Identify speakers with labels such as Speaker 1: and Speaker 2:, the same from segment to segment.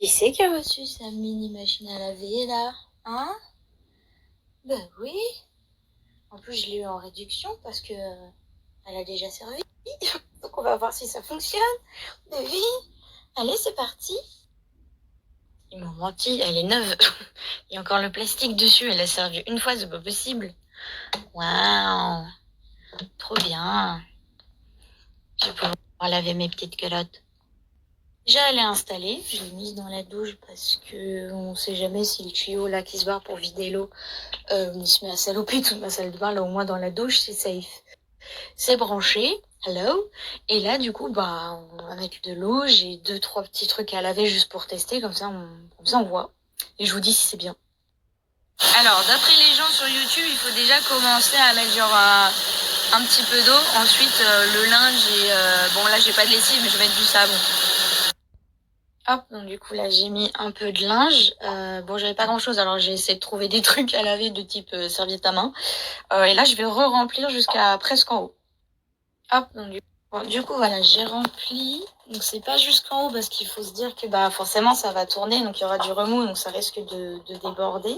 Speaker 1: Qui c'est qui a reçu sa mini machine à laver là? Hein? Ben oui. En plus, je l'ai eu en réduction parce que elle a déjà servi. Donc on va voir si ça fonctionne. Ben oui. Allez, c'est parti. Ils m'ont menti, elle est neuve. Il y a encore le plastique dessus, elle a servi une fois, c'est pas possible. Waouh. Trop bien. Je vais pouvoir laver mes petites culottes. Déjà, elle est installée. Je l'ai mise dans la douche parce que on sait jamais si le tuyau là qui se barre pour vider l'eau, il se met à saloper toute ma salle de bain. Là, au moins dans la douche, c'est safe. C'est branché. Hello. Et là, du coup, bah, on va mettre de l'eau. J'ai 2, 3 petits trucs à laver juste pour tester. Comme ça, on voit. Et je vous dis si c'est bien. Alors, d'après les gens sur YouTube, il faut déjà commencer à mettre genre un petit peu d'eau. Ensuite, le linge et bon là, j'ai pas de lessive, mais je vais mettre du savon. Hop, donc du coup là j'ai mis un peu de linge. Bon, j'avais pas grand chose, alors j'ai essayé de trouver des trucs à laver de type serviette à main. Et là je vais re-remplir jusqu'à presque en haut. Hop, donc du coup voilà, j'ai rempli. Donc c'est pas jusqu'en haut parce qu'il faut se dire que bah forcément ça va tourner, donc il y aura du remous, donc ça risque de déborder.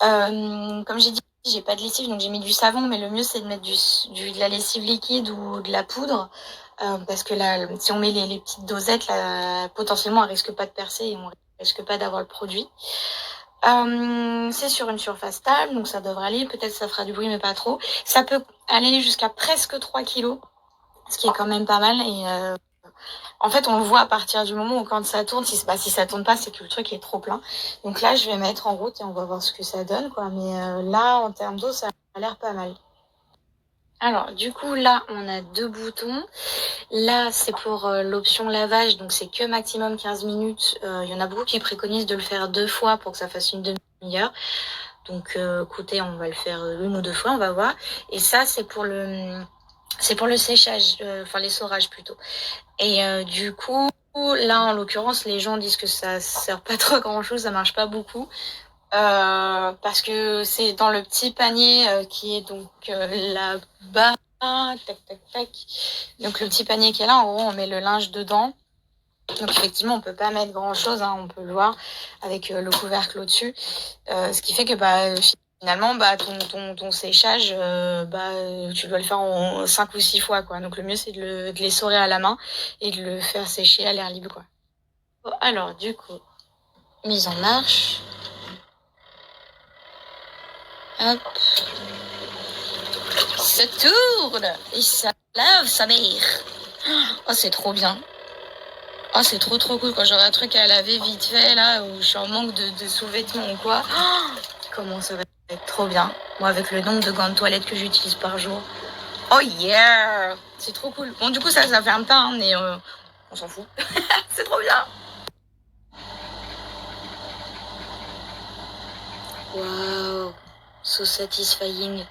Speaker 1: Comme j'ai dit, j'ai pas de lessive, donc j'ai mis du savon, mais le mieux c'est de mettre de la lessive liquide ou de la poudre. Parce que là, si on met les petites dosettes, là, potentiellement, elle risque pas de percer et on risque pas d'avoir le produit. C'est sur une surface stable, donc ça devrait aller. Peut-être ça fera du bruit, mais pas trop. Ça peut aller jusqu'à presque 3 kilos, ce qui est quand même pas mal. Et en fait, on le voit à partir du moment où quand ça tourne, si ça tourne pas, c'est que le truc est trop plein. Donc là, je vais mettre en route et on va voir ce que ça donne, quoi. Mais là, en termes d'eau, ça a l'air pas mal. Alors, du coup, là, on a 2 boutons. Là, c'est pour l'option lavage, donc c'est que maximum 15 minutes. Il y en a beaucoup qui préconisent de le faire 2 fois pour que ça fasse une demi-heure. Donc, écoutez, on va le faire 1 ou 2 fois, on va voir. Et ça, c'est pour le séchage, enfin l'essorage plutôt. Et du coup, là, en l'occurrence, les gens disent que ça sert pas trop à grand-chose, ça marche pas beaucoup. Parce que c'est dans le petit panier qui est donc là-bas. Tac, tac, tac. Donc le petit panier qui est là, en gros, on met le linge dedans. Donc effectivement, on peut pas mettre grand-chose, hein, on peut le voir avec le couvercle au-dessus. Ce qui fait que bah finalement, bah ton séchage, tu dois le faire en 5 ou 6 fois, quoi. Donc le mieux c'est de l'essorer à la main et de le faire sécher à l'air libre, quoi. Bon, alors du coup, mise en marche. Hop. Ça tourne et ça lave sa mère. Oh, c'est trop bien. Oh, c'est trop cool quand j'aurai un truc à laver vite fait là où je suis en manque de sous-vêtements ou quoi. Oh, comment ça va être trop bien. Moi, avec le nombre de gants de toilette que j'utilise par jour. Oh yeah, c'est trop cool. Bon, du coup, ça ferme pas, hein, mais on s'en fout. C'est trop bien. Waouh, so satisfying.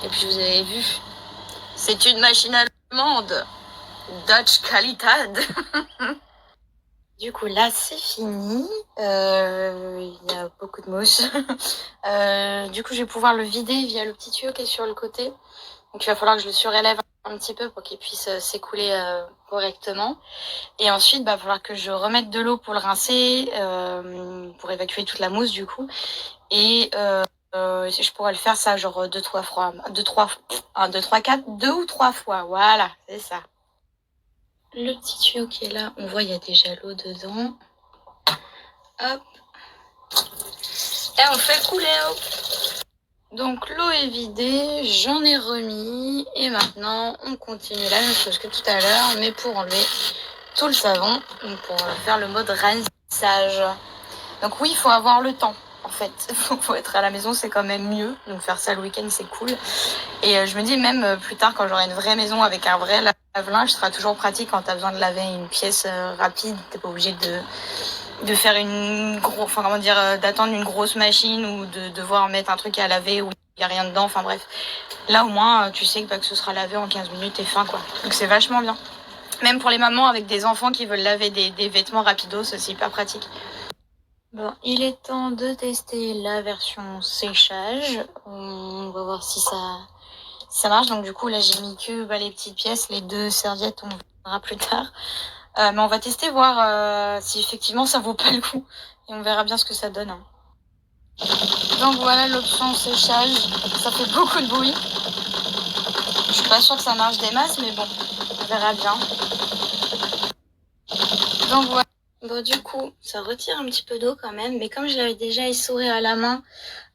Speaker 1: Et puis vous avez vu, c'est une machine allemande. Dutch Qualität. Du coup, là, c'est fini. Il y a beaucoup de mousse. Du coup, je vais pouvoir le vider via le petit tuyau qui est sur le côté. Donc, il va falloir que je le surélève un petit peu pour qu'il puisse s'écouler correctement. Et ensuite, il va falloir que je remette de l'eau pour le rincer, pour évacuer toute la mousse, du coup. Et je pourrais le faire ça, genre 2, 3 fois. 2, 2 ou 3 fois. Voilà, c'est ça. Le petit tuyau qui est là, on voit il y a déjà l'eau dedans. Hop. Et on fait couler. Hop. Donc l'eau est vidée, j'en ai remis. Et maintenant, on continue la même chose que tout à l'heure, mais pour enlever tout le savon. Donc pour faire le mode rinçage. Donc oui, il faut avoir le temps. En fait, faut être à la maison, c'est quand même mieux. Donc faire ça le week-end, c'est cool. Et je me dis même plus tard, quand j'aurai une vraie maison avec un vrai lave-linge, ce sera toujours pratique quand t'as besoin de laver une pièce rapide. T'es pas obligé de faire d'attendre une grosse machine ou de devoir mettre un truc à laver où il y a rien dedans. Enfin bref, là au moins tu sais que ce sera lavé en 15 minutes et fin, quoi. Donc c'est vachement bien. Même pour les mamans avec des enfants qui veulent laver des vêtements rapidos, c'est hyper pratique. Bon, il est temps de tester la version séchage. On va voir si ça marche. Donc du coup là j'ai mis que les petites pièces, les 2 serviettes on verra plus tard. Mais on va tester, voir si effectivement ça vaut pas le coup. Et on verra bien ce que ça donne. Hein. Donc voilà l'option séchage. Ça fait beaucoup de bruit. Je suis pas sûre que ça marche des masses, mais bon, on verra bien. Donc voilà. Bon, du coup, ça retire un petit peu d'eau quand même, mais comme je l'avais déjà essoré à la main,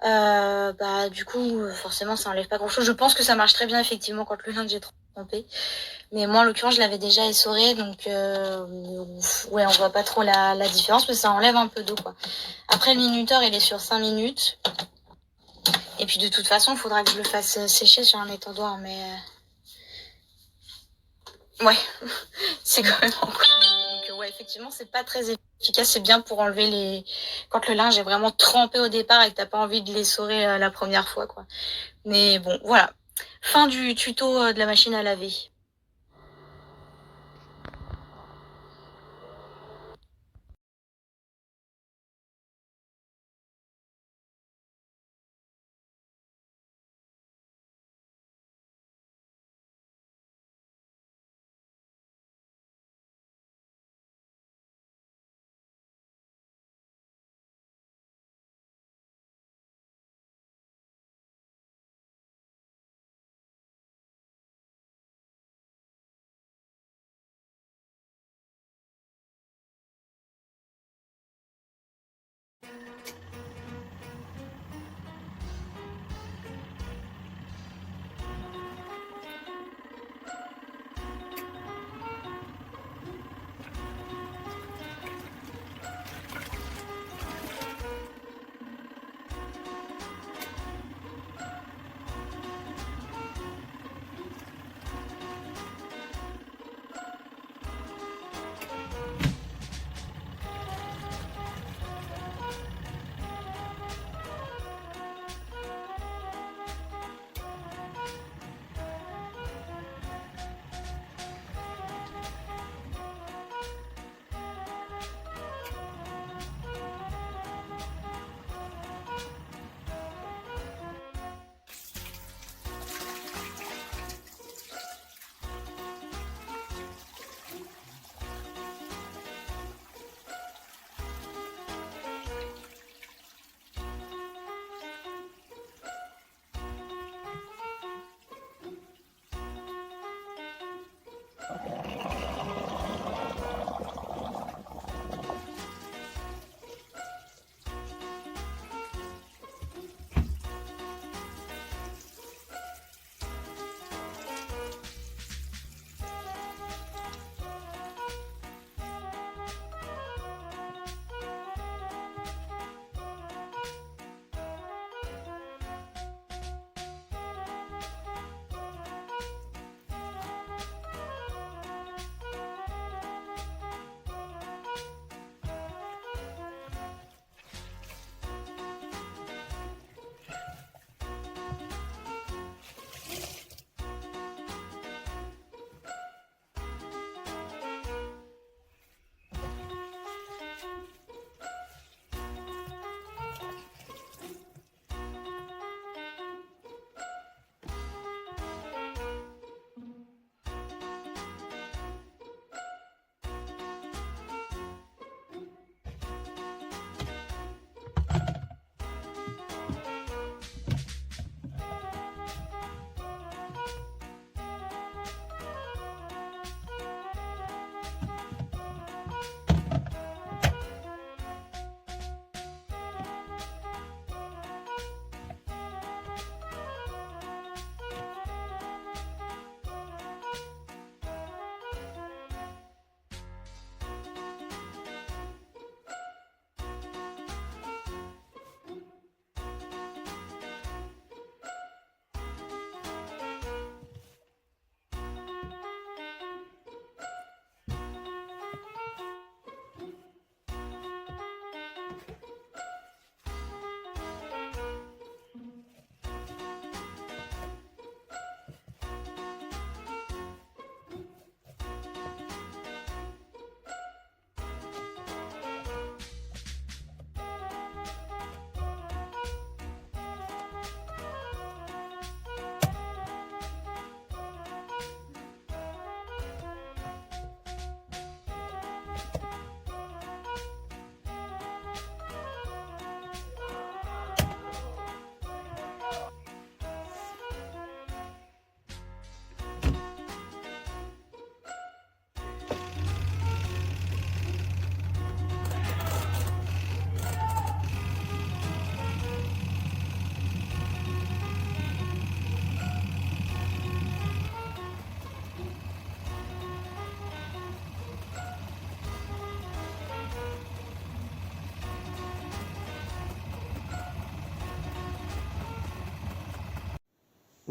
Speaker 1: bah du coup, forcément, ça enlève pas grand-chose. Je pense que ça marche très bien effectivement quand le linge est trempé. Mais moi, en l'occurrence, je l'avais déjà essoré, donc ouais, on voit pas trop la différence, mais ça enlève un peu d'eau, quoi. Après, le minuteur, il est sur 5 minutes. Et puis, de toute façon, il faudra que je le fasse sécher sur un étendoir, mais... Ouais, c'est quand même encore... Donc, ouais, effectivement, c'est pas très efficace. C'est bien pour enlever les... Quand le linge est vraiment trempé au départ et que t'as pas envie de l'essorer la première fois, quoi. Mais bon, voilà. Fin du tuto de la machine à laver.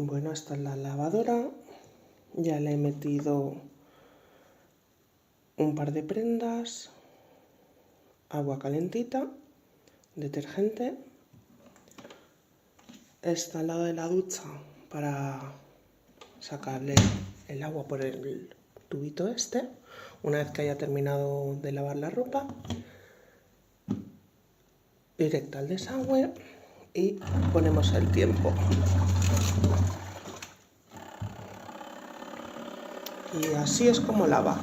Speaker 2: Bueno, esta es la lavadora. Ya le he metido un par de prendas, agua calentita, detergente. Está al lado de la ducha para sacarle el agua por el tubito este, una vez que haya terminado de lavar la ropa. Directa al desagüe y ponemos el tiempo. Y así es como lava.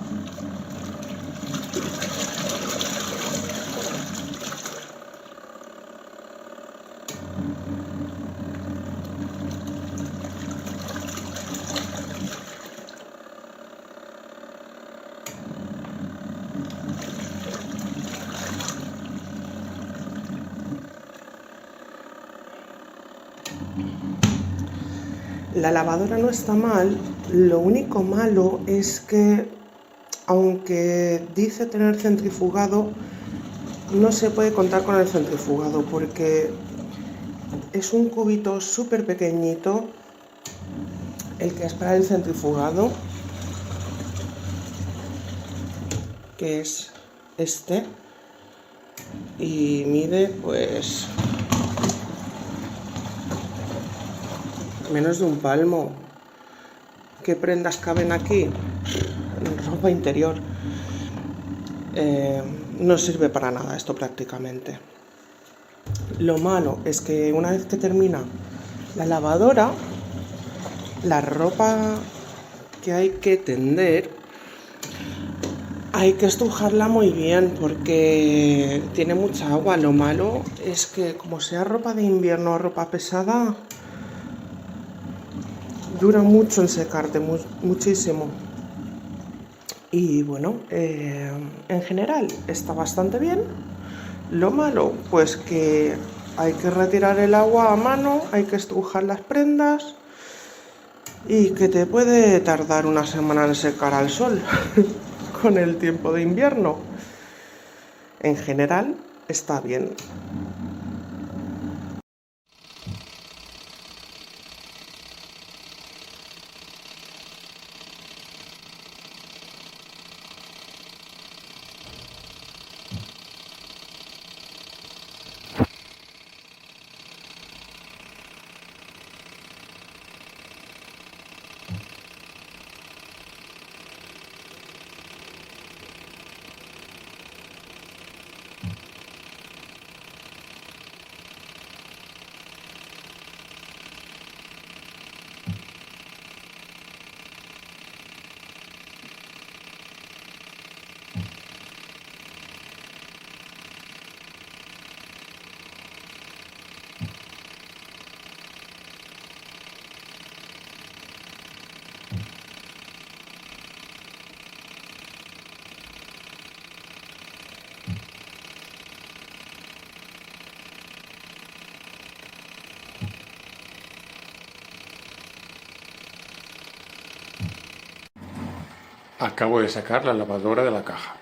Speaker 2: La lavadora no está mal, lo único malo es que, aunque dice tener centrifugado, no se puede contar con el centrifugado porque es un cubito súper pequeñito el que es para el centrifugado, que es este, y mide pues menos de un palmo. ¿Qué prendas caben aquí? Ropa interior. No sirve para nada esto prácticamente. Lo malo es que una vez que termina la lavadora, la ropa que hay que tender hay que estrujarla muy bien porque tiene mucha agua. Lo malo es que, como sea ropa de invierno o ropa pesada, dura mucho en secarte, muchísimo. Y bueno, en general está bastante bien. Lo malo, pues que hay que retirar el agua a mano, hay que estrujar las prendas y que te puede tardar una semana en secar al sol con el tiempo de invierno. En general está bien.
Speaker 3: Acabo de sacar la lavadora de la caja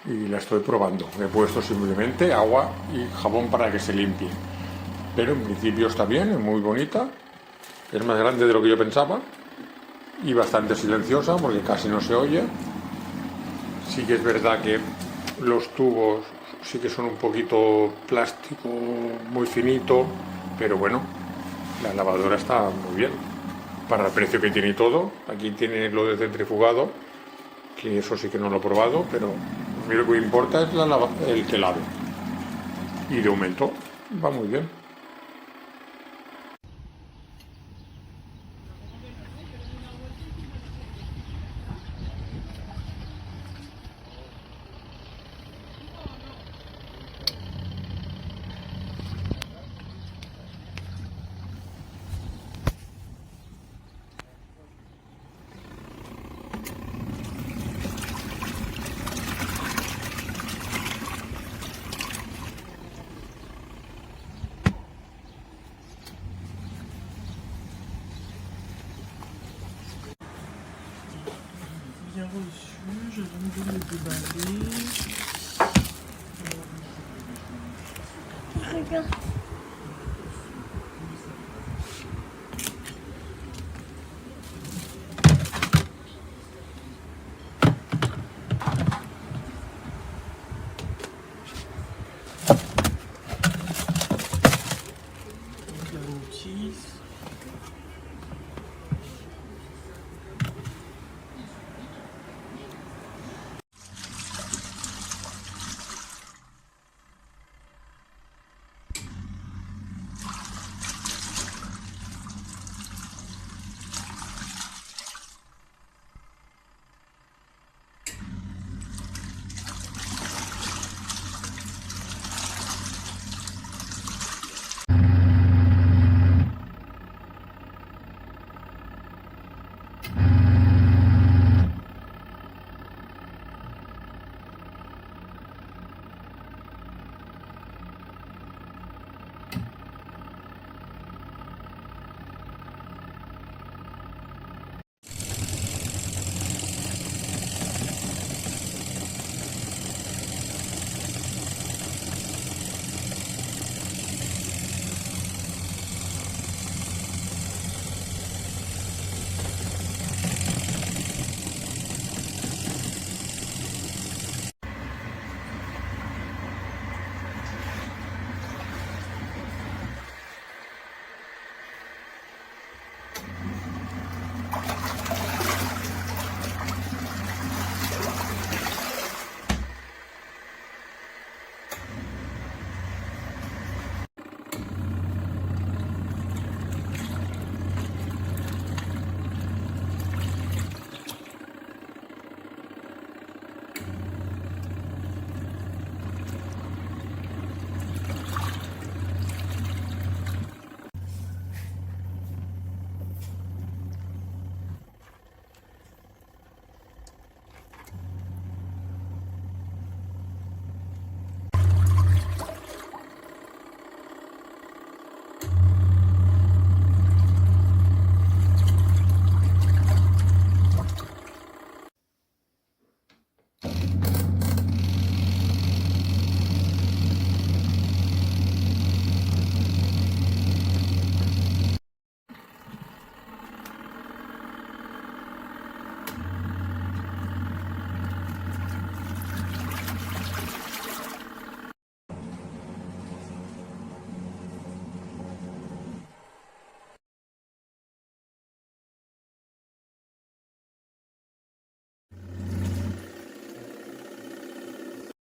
Speaker 3: y la estoy probando. He puesto simplemente agua y jabón para que se limpie. Pero en principio está bien, es muy bonita. Es más grande de lo que yo pensaba y bastante silenciosa porque casi no se oye. Sí que es verdad que los tubos sí que son un poquito plástico, muy finito, pero bueno, la lavadora está muy bien. Para el precio que tiene y todo, aquí tiene lo de centrifugado, que eso sí que no lo he probado, pero a mí lo que me importa es el que lave. Y de momento va muy bien.
Speaker 2: Bien reçu, je viens de le déballer.
Speaker 4: Regarde.